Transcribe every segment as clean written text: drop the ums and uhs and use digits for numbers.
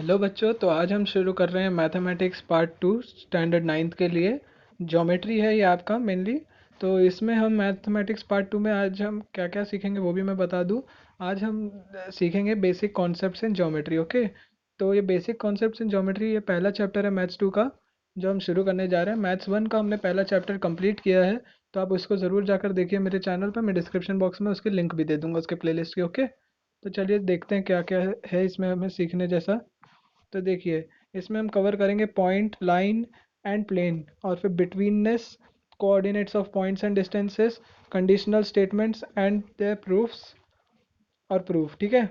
Hello बच्चों, तो आज हम शुरू कर रहे हैं मैथमेटिक्स पार्ट 2 स्टैंडर्ड 9th के लिए। ज्योमेट्री है ये आपका मेनली। तो इसमें हम मैथमेटिक्स पार्ट 2 में आज हम क्या क्या सीखेंगे वो भी मैं बता दूं। आज हम सीखेंगे basic concepts in geometry. Okay, तो ये बेसिक कॉन्सेप्ट्स इन ज्योमेट्री ये पहला चैप्टर है मैथ्स 2 का, जो हम शुरू करने जा रहे हैं। मैथ्स 1 का हमने पहला चैप्टर कंप्लीट किया है, तो आप उसको ज़रूर जाकर देखिए मेरे चैनल पर। मैं डिस्क्रिप्शन बॉक्स में उसके लिंक भी दे दूँगा उसके प्लेलिस्ट के। ओके, तो चलिए देखते हैं क्या क्या है इसमें हमें सीखने जैसा। तो देखिए, इसमें हम कवर करेंगे पॉइंट, लाइन एंड प्लेन, और फिर betweenness, coordinates of points and distances, conditional statements and their proofs और प्रूफ। ठीक है,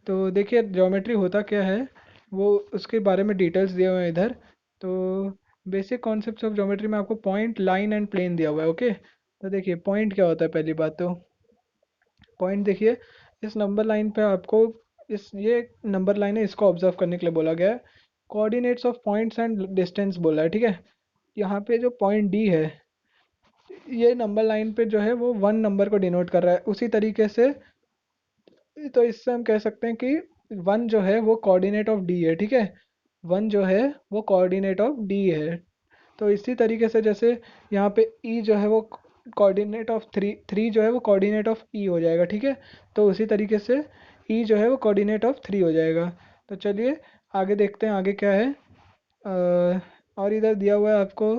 तो देखिए ज्योमेट्री होता क्या है वो उसके बारे में डिटेल्स दिए हुए हैं इधर। तो बेसिक कॉन्सेप्ट्स ऑफ ज्योमेट्री में आपको पॉइंट, लाइन एंड प्लेन दिया हुआ है। ओके, तो देखिए पॉइंट क्या होता है। पहली बात तो पॉइंट देखिए, इस नंबर लाइन पे आपको इस ये नंबर लाइन है, इसको ऑब्जर्व करने के लिए बोला गया है। Coordinates of points and distance बोला है। ठीक है, यहाँ पे जो पॉइंट डी है, ये नंबर लाइन पे जो है वो 1 नंबर को डिनोट कर रहा है। उसी तरीके से तो इससे हम कह सकते हैं कि 1 जो है वो कोऑर्डिनेट ऑफ डी है। ठीक है, 1 जो है वो कोऑर्डिनेट ऑफ डी है। तो इसी तरीके से जैसे यहाँ पे ई जो है वो कोऑर्डिनेट ऑफ 3 जो है वो कोऑर्डिनेट ऑफ ई हो जाएगा। ठीक है, तो उसी तरीके से ई जो है वो कोऑर्डिनेट ऑफ 3 हो जाएगा। तो चलिए आगे देखते हैं आगे क्या है। और इधर दिया हुआ है आपको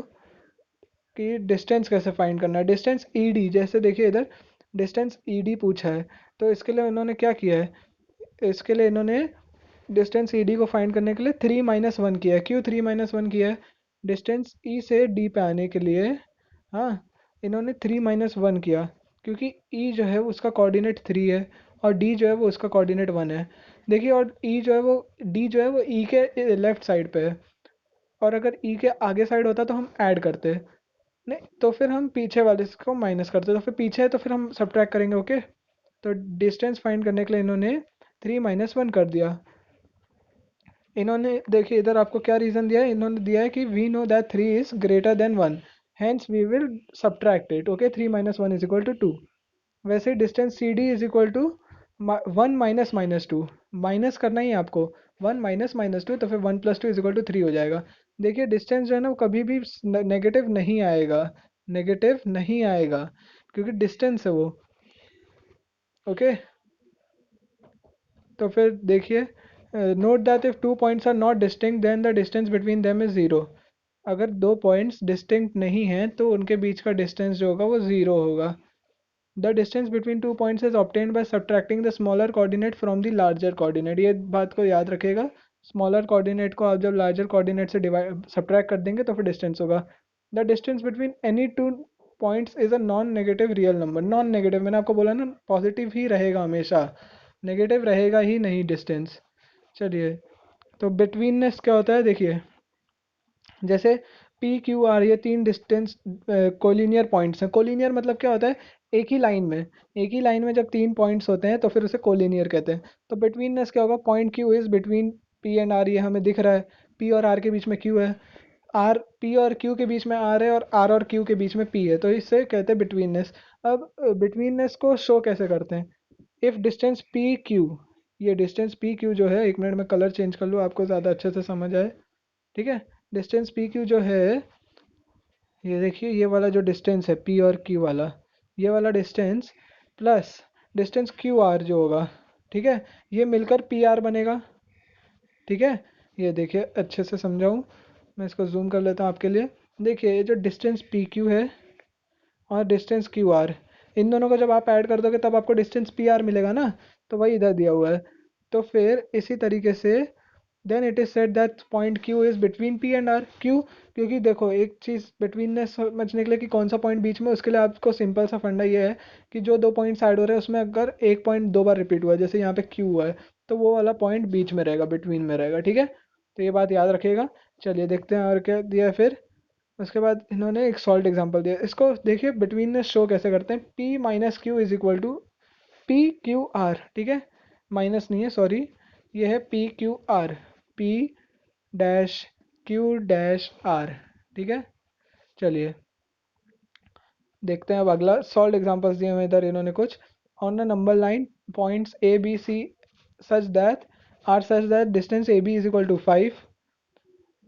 कि डिस्टेंस कैसे फाइंड करना है। डिस्टेंस ई डी, जैसे देखिए इधर डिस्टेंस ई डी पूछा है, तो इसके लिए इन्होंने क्या किया है, इसके लिए इन्होंने डिस्टेंस ई डी को फाइंड करने के लिए 3 - 1 किया है। क्यों 3 - 1 किया है? डिस्टेंस ई से डी पे आने के लिए। हाँ, इन्होंने 3 - 1 किया क्योंकि ई जो है उसका कोऑर्डिनेट 3 है और डी जो है वो उसका कोऑर्डिनेट 1 है। देखिए, और ई जो है वो डी जो है वो ई के लेफ्ट साइड पे है, और अगर ई के आगे साइड होता तो हम ऐड करते, नहीं तो फिर हम पीछे वाले को माइनस करते। तो फिर पीछे है तो फिर हम सब्ट्रैक्ट करेंगे। ओके, तो डिस्टेंस फाइंड करने के लिए इन्होंने 3 - 1 कर दिया। इन्होंने देखिए इधर आपको क्या रीज़न दिया है, इन्होंने दिया है कि we know that 3 is greater than 1, hence we will subtract it. Okay, 3 - 1 is equal to 2। वैसे distance C D is equal to 1 - -2, minus करना ही है आपको। 1 - -2, तो फिर 1 + 2 = 3 हो जाएगा। देखिए डिस्टेंस जो है ना वो कभी भी नेगेटिव नहीं आएगा, नेगेटिव नहीं आएगा क्योंकि डिस्टेंस है वो। ओके, तो फिर देखिए, note that if 2 points are not distinct then the distance between them is 0। अगर 2 पॉइंट्स डिस्टिंक्ट नहीं हैं तो उनके बीच का डिस्टेंस जो होगा वो 0 होगा। The distance between 2 points is obtained by subtracting the smaller coordinate from the larger coordinate. ये बात को याद रखिएगा, स्मॉलर कोऑर्डिनेट को आप जब लार्जर कोऑर्डिनेट से डिवाइड सब्ट्रैक्ट कर देंगे तो फिर डिस्टेंस होगा। The distance between any 2 points is a non negative real number. Non negative मैंने आपको बोला ना, पॉजिटिव ही रहेगा हमेशा, नेगेटिव रहेगा ही नहीं डिस्टेंस। चलिए, तो बिटवीननेस क्या होता है देखिए, जैसे पी क्यू आर ये 3 डिस्टेंस कोलिनियर पॉइंट्स हैं। कोलिनियर मतलब क्या होता है, एक ही लाइन में जब 3 पॉइंट्स होते हैं तो फिर उसे कोलिनियर कहते हैं। तो बिटवीननेस क्या होगा, point Q is between P and R, ये हमें दिख रहा है। पी और आर के बीच में क्यू है, आर पी और क्यू के बीच में आर है, और क्यू के बीच में पी है, तो इससे कहते हैं बिटवीननेस। अब बिटवीननेस को शो कैसे करते हैं, इफ़ डिस्टेंस पी क्यू, ये डिस्टेंस पी क्यू जो है, एक मिनट में कलर चेंज कर लूँ आपको ज़्यादा अच्छे से समझ आए। ठीक है, डिस्टेंस पी क्यू जो है, ये देखिए ये वाला जो डिस्टेंस है पी और क्यू वाला, ये वाला distance plus distance Q R जो होगा, ठीक है, ये मिलकर पी आर बनेगा। ठीक है, ये देखिए अच्छे से समझाऊँ, मैं इसको जूम कर लेता हूँ आपके लिए। देखिए ये जो डिस्टेंस पी क्यू है और डिस्टेंस क्यू आर, इन दोनों को जब आप ऐड कर दोगे तब आपको डिस्टेंस पी आर मिलेगा ना, तो वही इधर दिया हुआ है। तो फिर इसी तरीके से then it is said that point Q is between P and R. क्यों? क्योंकि देखो एक चीज़ बिटवीननेस समझने के लिए कि कौन सा पॉइंट बीच में, उसके लिए आपको सिंपल सा फंडा ये है कि जो 2 पॉइंट्स ऐड हो रहे हैं उसमें अगर एक पॉइंट 2 बार रिपीट हुआ है, जैसे यहाँ पे क्यू हुआ है, तो वो वाला पॉइंट बीच में रहेगा, बिटवीन में रहेगा। ठीक है, तो ये बात याद रखिएगा। चलिए देखते हैं और क्या दिया है फिर। उसके बाद इन्होंने एक सॉल्ट एग्जांपल दिया, इसको देखिए बिटवीननेस शो कैसे करते हैं। P minus Q is equal to P Q R. ठीक है, माइनस नहीं है सॉरी, ये है P Q R, P dash Q dash R. ठीक है, चलिए देखते हैं अब अगला सॉल्व एग्जांपल्स दिए हुए इधर इन्होंने कुछ। On a number line points A B C such that are such that distance A B is equal to 5,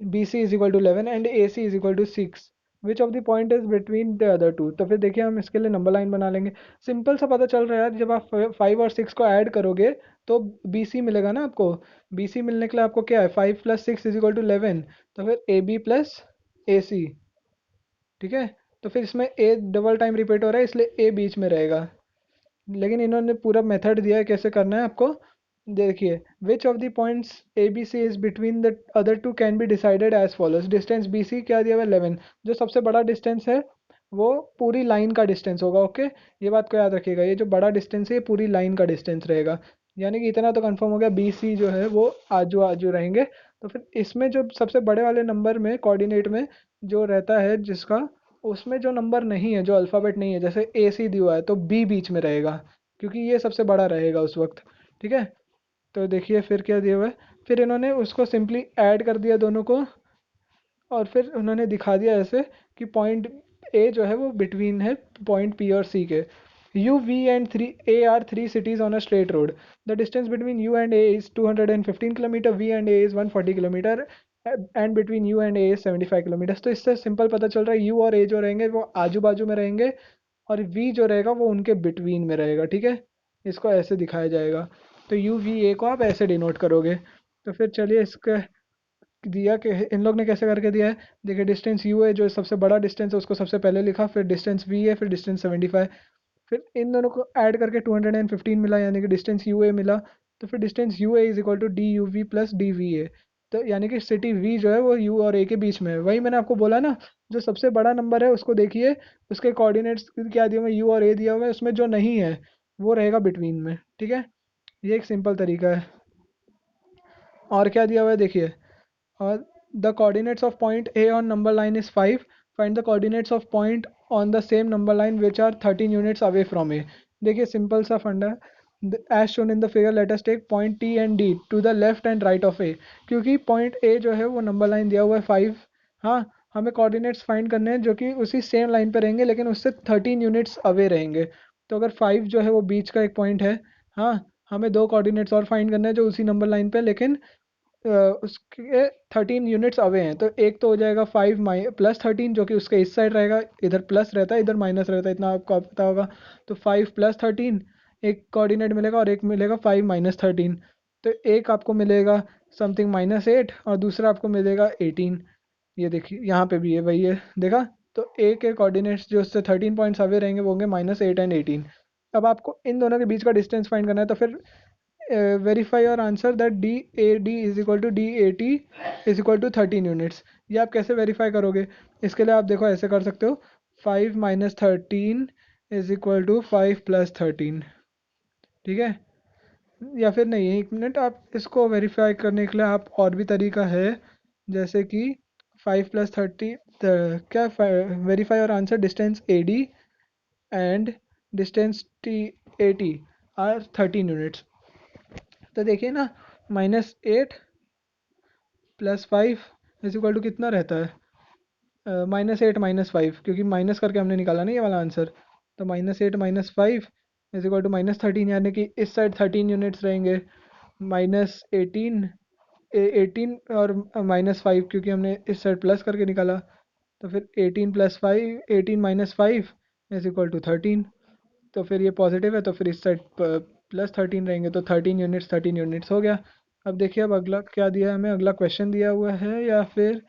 BC is equal to 11 and AC is equal to 6. Which of the point is between the other two? तो फिर देखिए हम इसके लिए number line बना लेंगे। Simple सा पता चल रहा है यार, जब आप 5 और 6 को ऐड करोगे तो BC मिलेगा ना आपको। BC मिलने के लिए आपको क्या है, 5 + 6 इज इक्वल टू 11, तो फिर AB प्लस AC। ठीक है, तो फिर इसमें A डबल टाइम रिपीट हो रहा है इसलिए A बीच में रहेगा। लेकिन इन्होंने पूरा मेथड दिया है कैसे करना है आपको। देखिए, which of the points A B C is between the other two can be decided as follows. Distance B C क्या दिया हुआ है, 11। जो सबसे बड़ा डिस्टेंस है वो पूरी लाइन का डिस्टेंस होगा। ओके, ये बात को याद रखिएगा, ये जो बड़ा डिस्टेंस है ये पूरी लाइन का डिस्टेंस रहेगा। यानी कि इतना तो कंफर्म हो गया, बी सी जो है वो आजू आजू रहेंगे। तो फिर इसमें जो सबसे बड़े वाले नंबर में कोऑर्डिनेट में जो रहता है जिसका, उसमें जो नंबर नहीं है, जो अल्फ़ाबेट नहीं है, जैसे ए सी दिया हुआ है तो बी बीच में रहेगा, क्योंकि ये सबसे बड़ा रहेगा उस वक्त। ठीक है, तो देखिए फिर क्या दिया हुआ है, फिर इन्होंने उसको सिंपली ऐड कर दिया दोनों को, और फिर उन्होंने दिखा दिया ऐसे कि पॉइंट ए जो है वो बिटवीन है पॉइंट पी और सी के। U V and three A are three cities on a straight road. The distance between U and A is 215 kilometre, V and A is 140 kilometre, and between U and A is 75 kilometre. तो इससे simple पता चल रहा है you और ए जो रहेंगे वो आजू बाजू में रहेंगे, और वी जो रहेगा वो उनके बिटवीन में रहेगा। ठीक है, इसको ऐसे दिखाया जाएगा। तो यू वी ए को आप ऐसे डिनोट करोगे। तो फिर चलिए इसका दिया कि इन लोग ने कैसे करके दिया है। देखिए, डिस्टेंस यू है जो सबसे बड़ा डिस्टेंस है उसको सबसे पहले लिखा, फिर डिस्टेंस वी है, फिर डिस्टेंस 75, फिर इन दोनों को ऐड करके 215 मिला, यानी कि डिस्टेंस यू ए मिला। तो फिर distance U A is equal to D U V plus D V A. तो यानी कि सिटी वी जो है वो यू और ए के बीच में है। वही मैंने आपको बोला ना, जो सबसे बड़ा नंबर है उसको देखिए, उसके कोऑर्डिनेट्स क्या दिए हुए हैं, यू और ए दिया हुआ है, उसमें जो नहीं है वो रहेगा बिटवीन में। ठीक है, ये एक सिंपल तरीका है। और क्या दिया हुआ है देखिए, और the coordinates of point A on number line is 5. Find the coordinates of point on the same number line which are 13 units away from A. देखिए सिंपल सा फंडा है। As shown in the figure, let us take point T and D to the left and right of A. क्योंकि point A जो है वो number line दिया हुआ है 5। हाँ, हमें कोऑर्डिनेट्स फाइंड करने हैं जो कि उसी सेम लाइन पे रहेंगे लेकिन उससे 13 यूनिट्स अवे रहेंगे। तो अगर 5 जो है वो बीच का एक पॉइंट है, हाँ, हमें दो कोऑर्डिनेट्स और फाइंड करने हैं जो उसी नंबर लाइन पे लेकिन उसके 13 यूनिट्स अवे हैं। तो एक तो हो जाएगा 5 प्लस 13 जो कि उसके इस साइड रहेगा, इधर प्लस रहता है इधर माइनस रहता है, इतना आपको पता होगा। तो 5 प्लस 13 एक कोऑर्डिनेट मिलेगा, और एक मिलेगा 5 माइनस 13। तो एक आपको मिलेगा समथिंग -8 और दूसरा आपको मिलेगा 18। ये देखिए यहाँ पे भी है, वही है, देखा। तो ए के कोऑर्डिनेट्स जो उससे 13 पॉइंट्स अवे रहेंगे वो होंगे -8 एंड 18। अब आपको इन दोनों के बीच का डिस्टेंस फाइंड करना है, तो फिर वेरीफाई और answer that D A D is equal to D A T is equal to 13 units. ये आप कैसे वेरीफाई करोगे, इसके लिए आप देखो ऐसे कर सकते हो, 5 minus 13 is equal to 5 plus 13। ठीक है, या फिर नहीं, एक मिनट, आप इसको वेरीफाई करने के लिए आप और भी तरीका है, जैसे कि 5 प्लस 30 क्या, वेरीफाई और answer distance A D and distance T A T R 13 units. तो देखिए ना, -8 प्लस 5 इज इक्वल टू कितना रहता है, -8 -5, क्योंकि माइनस करके हमने निकाला ना ये वाला आंसर। तो -8 -5 इज इक्वल टू -13, यानी कि इस साइड 13 यूनिट्स रहेंगे, -18 18 और -5 क्योंकि हमने इस साइड प्लस करके निकाला। तो फिर 18 plus 5 18 minus 5 is equal to 13। तो फिर ये पॉजिटिव है तो फिर इस साइड प्लस 13 रहेंगे, तो 13 यूनिट्स हो गया। अब देखिए, अब अगला क्या दिया है हमें, अगला क्वेश्चन दिया हुआ है या फिर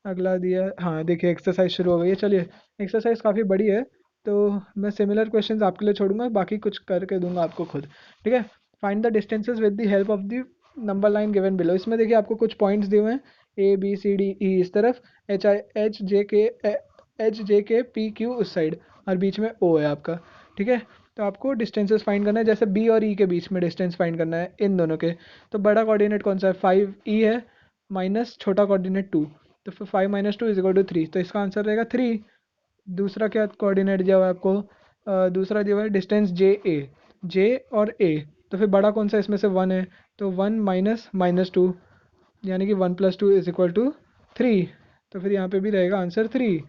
अगला दिया है, हाँ देखिए एक्सरसाइज शुरू हो गई है। चलिए, एक्सरसाइज काफ़ी बड़ी है तो मैं सिमिलर क्वेश्चंस आपके लिए छोड़ूंगा, बाकी कुछ करके दूंगा आपको खुद। ठीक है, find the distances with the help of the number line given below. इसमें देखिए आपको कुछ पॉइंट्स दिए हुए हैं, ए बी सी डी ई इस तरफ, एच जे के पी क्यू उस साइड, और बीच में ओ है आपका। ठीक है, तो आपको डिस्टेंसेस फाइंड करना है, जैसे बी और ई के बीच में डिस्टेंस फाइंड करना है इन दोनों के। तो बड़ा कोऑर्डिनेट कौन सा है, 5 ई है, माइनस छोटा कोऑर्डिनेट 2, तो फिर 5 माइनस 2 इज इक्वल टू 3, तो इसका आंसर रहेगा 3। दूसरा क्या कोऑर्डिनेट दिया हुआ है आपको, दूसरा दिया हुआ है डिस्टेंस जे और ए, तो फिर बड़ा कौन सा इसमें से 1 है, तो 1 माइनस -2, यानी कि 1 + 2 इज इक्वल टू 3, तो फिर यहाँ पे भी रहेगा answer 3।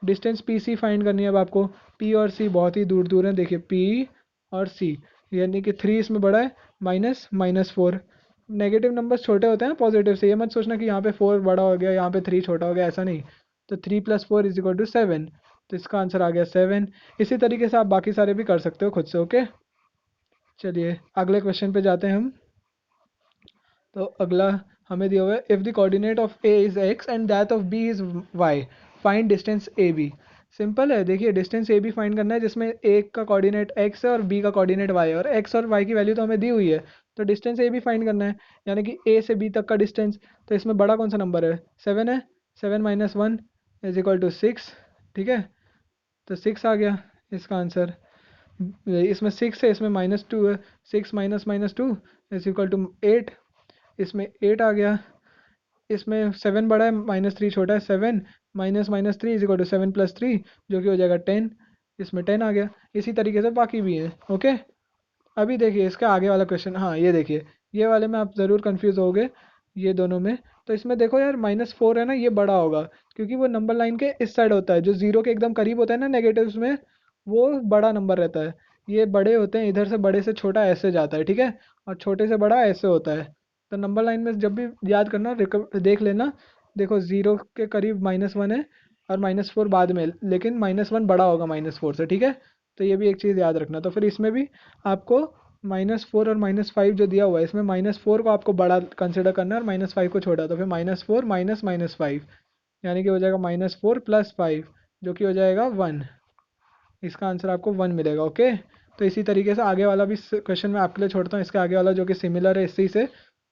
Distance P C find करनी है अब आपको। पी और सी बहुत ही दूर दूर हैं, देखिए पी और सी, यानी कि 3 इसमें बड़ा है, -4, नेगेटिव नंबर्स छोटे होते हैं पॉजिटिव से, ये मत सोचना कि यहाँ पे 4 बड़ा हो गया यहाँ पे 3 छोटा हो गया, ऐसा नहीं। तो 3 + 4 = 7, तो इसका आंसर आ गया 7। इसी तरीके से आप बाकी सारे भी कर सकते हो खुद से। ओके, चलिए अगले क्वेश्चन पे जाते हैं हम। तो अगला हमें दिया हुआ है, if the coordinate of A is X and that of B is Y, find distance A B. Simple है, देखिए डिस्टेंस ए बी फाइंड करना है जिसमें ए का कोऑर्डिनेट एक्स है और बी का कोऑर्डिनेट वाई है, और एक्स और वाई की वैल्यू तो हमें दी हुई है। तो डिस्टेंस ए बी फाइंड करना है, यानी कि ए से बी तक का डिस्टेंस। तो इसमें बड़ा कौन सा नंबर है? 7 है। 7 - 1 = 6। ठीक है, तो 6 आ गया इसका आंसर। इसमें 6 है, इसमें -2 है। 6 - -2 = 8। इसमें 8 आ गया। इसमें 7 बड़ा है, -3 छोटा है। 7 - -3 = 7 + 3, जो कि हो जाएगा 10। इसमें 10 आ गया। इसी तरीके से बाकी भी हैं। ओके, अभी देखिए इसका आगे वाला क्वेश्चन। हाँ, ये देखिए, ये वाले में आप ज़रूर कंफ्यूज होगे, ये दोनों में। तो इसमें देखो यार, -4 है ना, ये बड़ा होगा क्योंकि वो नंबर लाइन के इस साइड होता है, जो जीरो के एकदम करीब होता है ना नेगेटिव्स में, वो बड़ा नंबर रहता है। ये बड़े होते हैं, इधर से बड़े से छोटा ऐसे जाता है, ठीक है, और छोटे से बड़ा ऐसे होता है। तो नंबर लाइन में जब भी याद करना, देख लेना। देखो जीरो के करीब -1 है और -4 बाद में, लेकिन -1 बड़ा होगा -4 से, ठीक है। तो ये भी एक चीज़ याद रखना। तो फिर इसमें भी आपको -4 और -5 जो दिया हुआ है, इसमें -4 को आपको बड़ा कंसिडर करना है और -5 को छोटा। तो फिर -4 -5, यानी कि हो जाएगा -4 + 5, जो कि हो जाएगा 1। इसका आंसर आपको 1 मिलेगा। ओके, तो इसी तरीके से आगे वाला भी क्वेश्चन मैं आपके लिए छोड़ता हूँ, इसके आगे वाला जो कि सिमिलर है इसी से,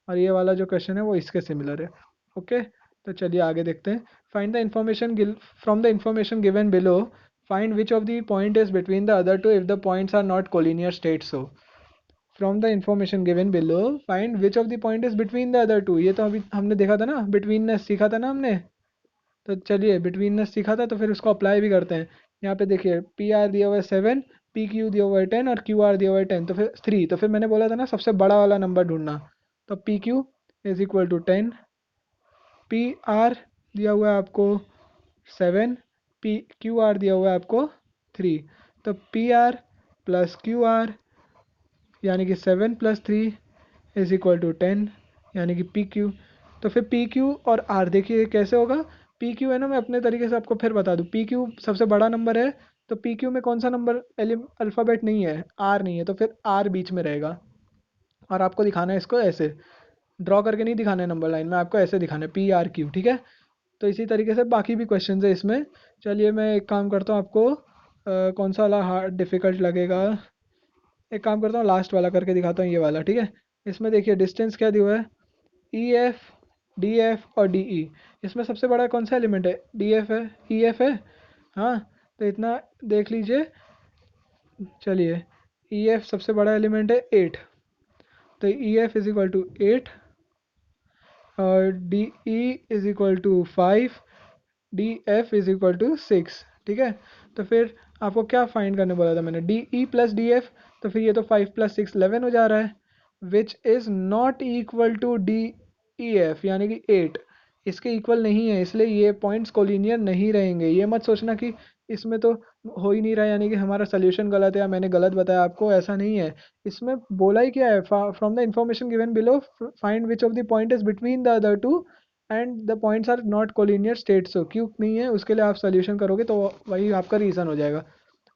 और ये वाला जो क्वेश्चन है वो इसके सिमिलर है। ओके, तो चलिए आगे देखते हैं। Find the information from the information given below, find which of the point is between the other two if the points are not collinear states. हो, from the information given below find which of the point is between the other two. ये तो अभी हमने देखा था ना, betweenness सीखा था ना हमने। तो चलिए बिटवीननेस सीखा था, तो फिर उसको अप्लाई भी करते हैं। यहाँ पे देखिए, पी आर दिया हुआ है 7, पी क्यू दिया हुआ है 10 और क्यू आर दिया हुआ है 10, तो फिर 3। तो फिर मैंने बोला था ना सबसे बड़ा वाला नंबर ढूंढना। तो पी क्यू = 10, पी आर दिया हुआ है आपको 7, पी क्यू आर दिया हुआ है आपको 3। तो P R plus Q R, यानी कि 7 + 3 = 10, यानी कि पी क्यू। तो फिर पी क्यू और आर देखिए कैसे होगा। पी क्यू है ना, मैं अपने तरीके से आपको फिर बता दूँ, पी क्यू सबसे बड़ा नंबर है, तो पी क्यू में कौन सा नंबर अल्फ़ाबेट नहीं है, आर नहीं है, तो फिर आर बीच में रहेगा। और आपको दिखाना है इसको ऐसे, ड्रॉ करके नहीं दिखाना है नंबर लाइन में, आपको ऐसे दिखाना है PRQ, ठीक है। तो इसी तरीके से बाकी भी क्वेश्चन है इसमें। चलिए मैं एक काम करता हूँ, आपको कौन सा वाला हार्ड डिफ़िकल्ट लगेगा, एक काम करता हूँ लास्ट वाला करके दिखाता हूँ, ये वाला, ठीक है। इसमें देखिए डिस्टेंस क्या दिया हुआ है, EF, DF और DE। इसमें सबसे बड़ा कौन सा एलिमेंट है? DF है, EF है। हाँ, तो इतना देख लीजिए। चलिए, EF सबसे बड़ा एलिमेंट है 8, तो EF = 8 और DE = 5, DF = 6, ठीक है। तो फिर आपको क्या फाइंड करने बोला था मैंने, DE + DF। तो फिर ये तो 5 + 6 11 हो जा रहा है, which is not equal to DEF, यानी कि 8 इसके इक्वल नहीं है, इसलिए ये पॉइंट्स कोलिनियर नहीं रहेंगे। ये मत सोचना कि इसमें तो हो ही नहीं रहा, यानी कि हमारा सोल्यूशन गलत है या मैंने गलत बताया आपको, ऐसा नहीं है। इसमें बोला ही क्या है, from the information given below find which of the point is between the other two and the points are not collinear states. हो क्यों नहीं है, उसके लिए आप सोल्यूशन करोगे तो वही आपका रीज़न हो जाएगा।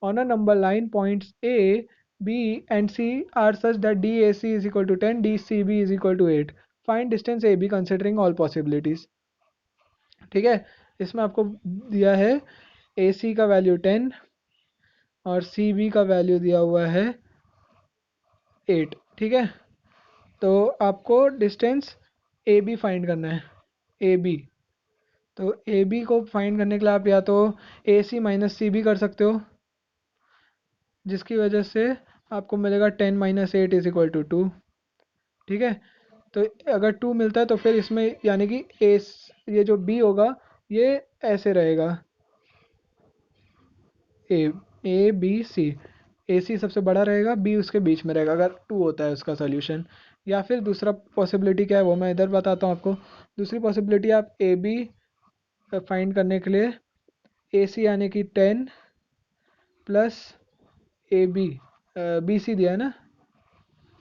On a number line points A B and C are such that DAC = 10, DCB = 8, find distance AB considering all possibilities. ठीक है, इसमें आपको दिया है AC का वैल्यू 10 और CB का वैल्यू दिया हुआ है 8, ठीक है। तो आपको डिस्टेंस AB फाइंड करना है, AB। तो AB को फाइंड करने के लिए आप या तो AC - CB कर सकते हो, जिसकी वजह से आपको मिलेगा 10 - 8 = 2, ठीक है। तो अगर 2 मिलता है तो फिर इसमें यानी कि ये जो B होगा ये ऐसे रहेगा, ए ABC, AC सबसे बड़ा रहेगा, B उसके बीच में रहेगा अगर 2 होता है उसका सोल्यूशन। या फिर दूसरा पॉसिबिलिटी क्या है वो मैं इधर बताता हूँ आपको। दूसरी पॉसिबिलिटी, आप AB फाइंड करने के लिए AC यानी कि 10 प्लस AB, BC दिया है ना,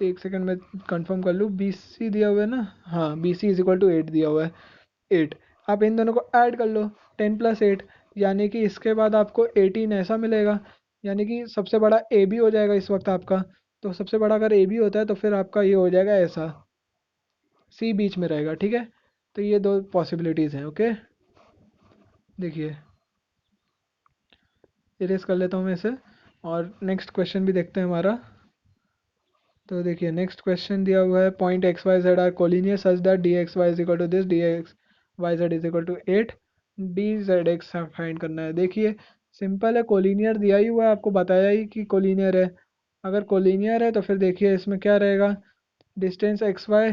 एक सेकंड में कंफर्म कर लूँ, बी सी दिया हुआ है ना, हाँ B C is equal to 8 दिया हुआ है, 8। आप इन दोनों को ऐड कर लो, 10 + 8, यानी कि इसके बाद आपको 18 ऐसा मिलेगा, यानी कि सबसे बड़ा ए बी हो जाएगा इस वक्त आपका। तो सबसे बड़ा अगर ए बी होता है तो फिर आपका ये हो जाएगा ऐसा, सी बीच में रहेगा, ठीक है। तो ये दो पॉसिबिलिटीज़ हैं, ओके। देखिए इरेज कर लेता हूँ मैं इसे, और नेक्स्ट क्वेश्चन भी देखते हैं हमारा। तो देखिए नेक्स्ट क्वेश्चन दिया हुआ है, point X Y Z are collinear such that D X Y is equal to this, D X Y Z is equal to 8, D Z X find करना है। देखिए सिंपल है, कोलिनियर दिया ही हुआ है, आपको बताया ही कि कोलिनियर है। अगर कोलिनियर है तो फिर देखिए इसमें क्या रहेगा, डिस्टेंस एक्स वाई,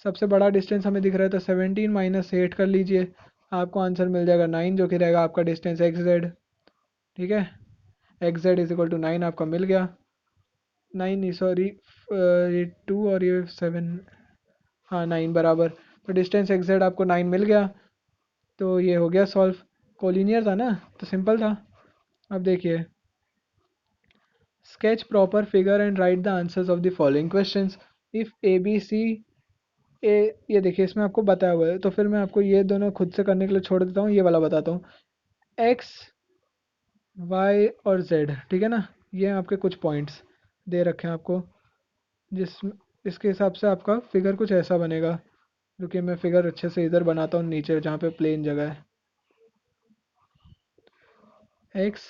सबसे बड़ा डिस्टेंस हमें दिख रहा है तो 17 माइनस 8 कर लीजिए, आपको आंसर मिल जाएगा 9, जो कि रहेगा आपका डिस्टेंस एक्स जेड, ठीक है। X Z is equal to 9 आपका मिल गया, 9 नहीं सॉरी, ये 2 और ये 7, हाँ 9 बराबर। तो डिस्टेंस एक्स जेड आपको 9 मिल गया, तो ये हो गया सॉल्व। कोलिनियर था ना तो सिंपल था। अब देखिए, sketch proper figure and write the answers of the following questions. If A B C A, ये देखिए इसमें आपको बताया हुआ है, तो फिर मैं आपको ये दोनों खुद से करने के लिए छोड़ देता हूँ, ये वाला बताता हूँ। एक्स वाई और जेड, ठीक है ना, ये आपके कुछ पॉइंट्स दे रखे हैं आपको, जिस इसके हिसाब से आपका फिगर कुछ ऐसा बनेगा। रुकिए मैं फिगर अच्छे से इधर बनाता हूँ नीचे जहाँ पे प्लेन जगह है। एक्स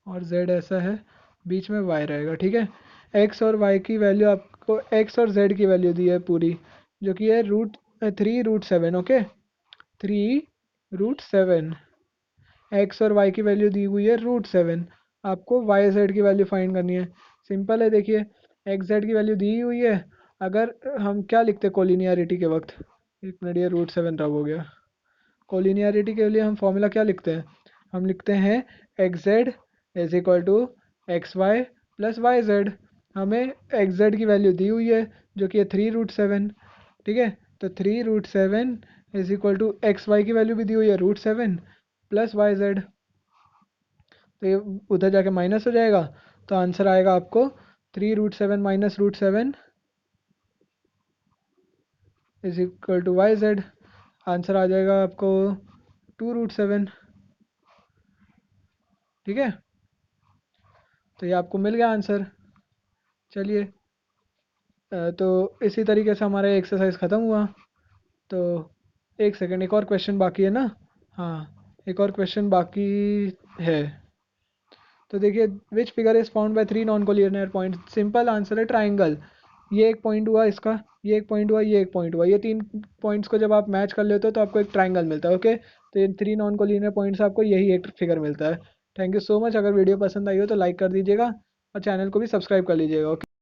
और जेड ऐसा है, बीच में वाई रहेगा, ठीक है। एक्स और वाई की वैल्यू आपको, एक्स और जेड की वैल्यू दी है पूरी, जो कि है √3√7, ओके, 3√7। एक्स और वाई की वैल्यू दी हुई है √7, आपको वाई जेड की वैल्यू फाइंड करनी है। सिंपल है, देखिए एक्स जेड की वैल्यू दी हुई है, अगर हम क्या लिखते हैं कोलिनियरिटी के वक्त, एक मिनट, ये √7 रब हो गया। कोलिनियरिटी के लिए हम फॉर्मूला क्या लिखते हैं, हम लिखते हैं X Z is equal to X Y plus Y Z. हमें एक्स जेड की वैल्यू दी हुई है जो कि है 3√7, ठीक है। तो 3√7 is equal to X Y की वैल्यू भी दी हुई है √7 प्लस वाई जेड, तो ये उधर जाके माइनस हो जाएगा, तो आंसर आएगा आपको 3√7 minus √7 is equal to Y Z. Answer आ जाएगा आपको 2√7, ठीक है। तो ये आपको मिल गया आंसर। चलिए, तो इसी तरीके से हमारा एक्सरसाइज ख़त्म हुआ। तो एक सेकंड, एक और क्वेश्चन बाकी है ना, हाँ एक और क्वेश्चन बाकी है। तो देखिए, which figure is found by 3 non collinear point. Simple answer है ट्राइंगल। ये एक पॉइंट हुआ इसका, ये एक पॉइंट हुआ, ये एक पॉइंट हुआ, ये 3 पॉइंट्स को जब आप मैच कर लेते हो तो आपको एक ट्राइंगल मिलता है, ओके। तो ये 3 नॉन कोलिनियर पॉइंट्स आपको यही एक फिगर मिलता है। Thank you so much. अगर वीडियो पसंद आई हो तो लाइक कर दीजिएगा और चैनल को भी सब्सक्राइब कर लीजिएगा, ओके।